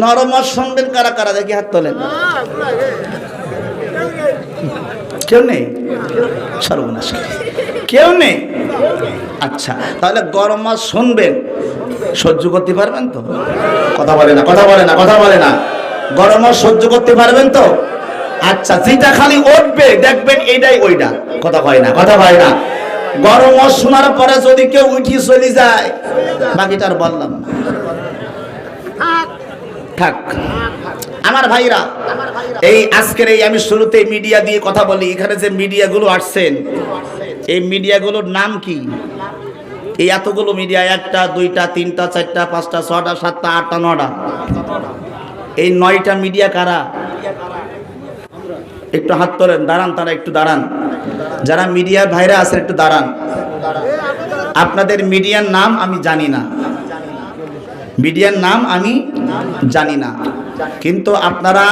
নরম ওয়াজ শুনবেন কারা কারা দেখি হাত তোলেন। কেউ নেই? সর্বনাশ, কেউ নেই। আচ্ছা, তাহলে গরম ওয়াজ শুনবেন, সহ্য করতে পারবেন তো? কথা বলে না, কথা বলে না, কথা বলে না। গরম ওয়াজ সহ্য করতে পারবেন তো? আচ্ছা, যেটা খালি উঠবে দেখবেন এটাই ওইটা। কথা হয় না, কথা হয় না। গরম ওয়াজ শোনার পরে যদি কেউ উঠি চলে যায়, বাকিটা আর বললাম না, থাক। আমার ভাইরা, এই আজকের এই আমি শুরুতে মিডিয়া দিয়ে কথা বলি, এখানে যে মিডিয়াগুলো আসছেন, এই মিডিয়াগুলোর নাম কি? এই এতগুলো মিডিয়া, 1টা 2টা 3টা 4টা 5টা 6টা 7টা 8টা 9টা, এই 9টা মিডিয়া কারা? একটু হাত তোলেন, দাঁড়ান, তারা একটু দাঁড়ান। যারা মিডিয়ার ভাইরা আছেন একটু দাঁড়ান। আপনাদের মিডিয়ার নাম আমি জানি না, মিডিয়ার নাম আমি জানি না, কিন্তু আপনারা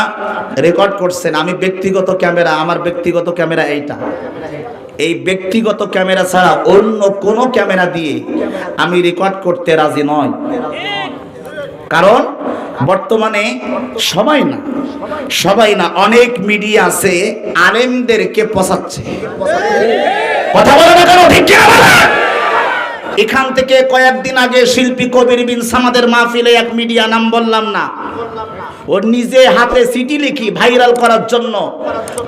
রেকর্ড করছেন। আমি ব্যক্তিগত ক্যামেরা, আমার ব্যক্তিগত ক্যামেরা এইটা, এই ব্যক্তিগত ক্যামেরা ছাড়া অন্য কোনো ক্যামেরা দিয়ে আমি রেকর্ড করতে রাজি নয়। কারণ বর্তমানে সবাই না অনেক মিডিয়া আছে আলেমদেরকে পচাচ্ছে। কথা বলে না কেন? ঠিক কি না? এখান থেকে কয়েকদিন আগে শিল্পী কবির বিন সামাদের মাহফিলে এক মিডিয়া, নাম বললাম না, ও নিজে হাতে চিঠি লিখি ভাইরাল করার জন্য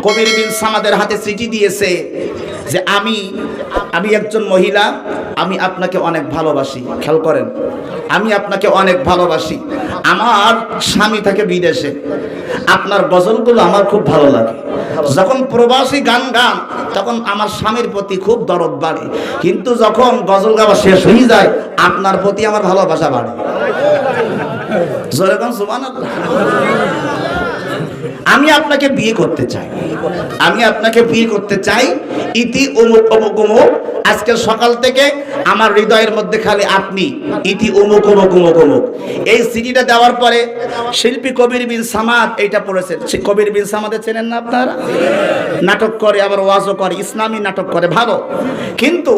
কবির বিন সামাদের হাতে চিঠি দিয়েছে যে আমি একজন মহিলা, আমি আপনাকে অনেক ভালোবাসি। খেয়াল করেন, আমি আপনাকে অনেক ভালোবাসি, আমার স্বামী থাকে বিদেশে, আপনার গজলগুলো আমার খুব ভালো লাগে। যখন প্রবাসী গান গান তখন আমার স্বামীর প্রতি খুব দরদ বাড়ে, কিন্তু যখন গজল গাওয়া শেষ হয়ে যায় আপনার প্রতি আমার ভালোবাসা বাড়ে। জোরে কোন সুবহানাল্লাহ। আমি আপনাকে বিয়ে করতে চাই, আমি আপনাকে বিয়ে করতে চাই, ইতি অমুক অমুক অমুক। আজকে সকাল থেকে আমার হৃদয়ের মধ্যে খালি আপনি, ইতি অমুক অমুক অমুক অমুক। এই সিডিটা দেওয়ার পরে শিল্পী কবির বিন সামাদ এইটা পড়েছেন। কবির বিন সামাদের চেনেন না আপনারা? নাটক করে, আবার ওয়াজও করে, ইসলামী নাটক করে, ভালো। কিন্তু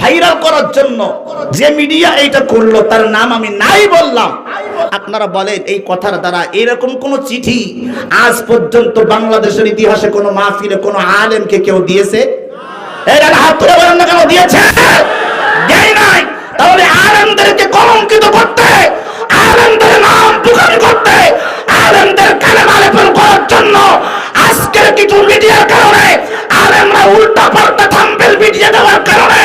ভাইরাল করার জন্য যে মিডিয়া এইটা করলো তার নাম আমি নাই বললাম। আপনারা বলেন এই কথার দ্বারা এরকম কোন চিঠি আজ পর্যন্ত বাংলাদেশের ইতিহাসে কোন মাহফিলে কোন আলেমকে কেউ দিয়েছে? এরা হাত তুলে বলেন না কেন দিয়েছে? দেয় নাই। তাহলে আলেমদেরকে কলঙ্কিত করতে, আলেমদের নাম বুকানি করতে, আলেমদের কালেমা লেপন করার জন্য আজকের কিছু মিডিয়ার কারণে, আলেমরা উল্টা পাল্টা থাম্বনেল মিডিয়া দেওয়ার কারণে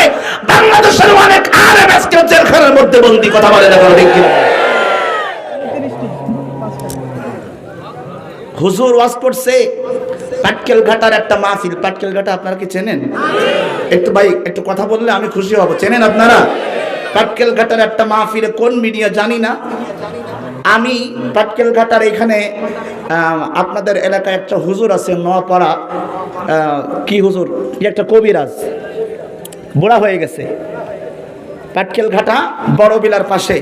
বাংলাদেশের অনেক আলেম আজকে জেলখানার মধ্যে বন্দী। কথা বলে না কেন? ঠিক কি? হুজুর ওয়াজ করছে পাটকেল ঘাটার একটা মাহফিল। পাটকেল ঘাটা আপনারা কি চেনেন? একটু ভাই একটু কথা বললে আমি খুশি হব। চেনেন আপনারা? পাটকেল ঘাটার একটা মাহফিলে কোন মিডিয়া জানি না, আমি পাটকেল ঘাটার এখানে আপনাদের এলাকায় একটা হুজুর আছে নোয়াপাড়া, কি হুজুর, একটা কবিরাজ, বুড়া হয়ে গেছে। পাটকেল ঘাটা বড় বিলার পাশে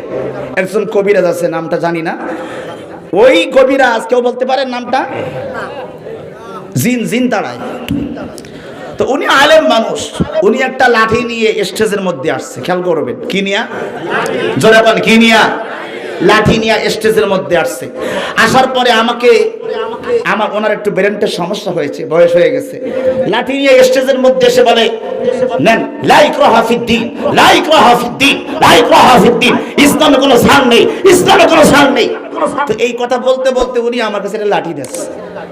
একজন কবিরাজ আছে, নামটা জানি না। ওই কবিরাজ, কেউ বলতে পারেন নামটা? জিন তাড়ায়। তো উনি আলেম মানুষ, উনি একটা লাঠি নিয়ে স্টেজের মধ্যে আসছে। খেয়াল করবেন, কি নিয়া? জোরে বলেন, কি নিয়া? লাঠি নিয়ে স্টেজের মধ্যে আসছে। আসার পরে আমার ওনার একটু ব্রেনের সমস্যা হয়েছে, বয়স হয়ে গেছে। লাঠি নিয়ে স্টেজের মধ্যে এসে বলে, নেন লা ইকরাহা ফিদ্দীন, লা ইকরাহা ফিদ্দীন, লা ইকরাহা ফিদ্দীন, ইসলামে কোনো ছাড় নেই, ইসলামে কোনো ছাড় নেই। তো এই কথা বলতে বলতে উনি আমার কাছে একটা লাঠি দিয়েছে।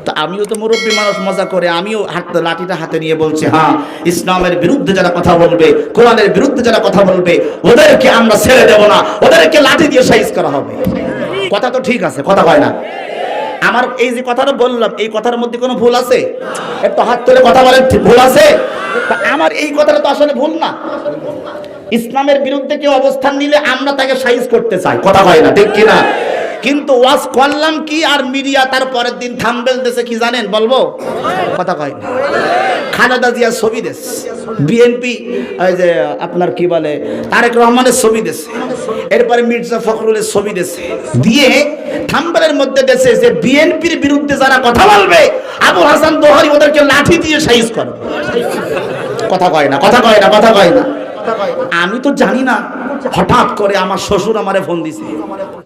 তো আমিও তো মুরব্বী মানুষ, মজা করে আমিও লাঠিটা হাতে নিয়ে বলছি, হ্যাঁ, ইসলামের বিরুদ্ধে যারা কথা বলবে, কোরআনের বিরুদ্ধে যারা কথা বলবে, ওদেরকে আমরা ছেড়ে দেব না, ওদেরকে লাঠি দিয়ে সাইজ করা হবে। কথা তো ঠিক আছে, কথা হয় না? আমার এই যে কথাটা বললাম, এই কথার মধ্যে কোনো ভুল আছে? একটু হাত তুলে কথা বলেন, ভুল আছে? আমার এই কথাটা তো আসলে ভুল না। ইসলামের বিরুদ্ধে কেউ অবস্থান নিলে আমরা তাকে সাইজ করতে চাই। কথা হয় না? ঠিক কিনা? কিন্তু ওয়াজ করলাম কি, আর মিডিয়া তার পরের দিন থাম্বনেল দেশে কি জানেন? বলবো? কথা কয় না। খালেদা জিয়ার ছবি দেশ, বিএনপি ওই যে আপনার কি বলে তারেক রহমানের ছবি দেশে, এরপরে মির্জা ফখরুলের ছবি দেশে, দিয়ে থাম্বনেলের মধ্যে দেশে যে বিএনপির বিরুদ্ধে যারা কথা বলবে আবু হাসান দোহারি ওদেরকে লাঠি দিয়ে সাইজ করবে। কথা কয় না, কথা কয় না, কথা কয় না। আমি তো জানি না, হঠাৎ করে আমার শ্বশুর আমারে ফোন দিছে।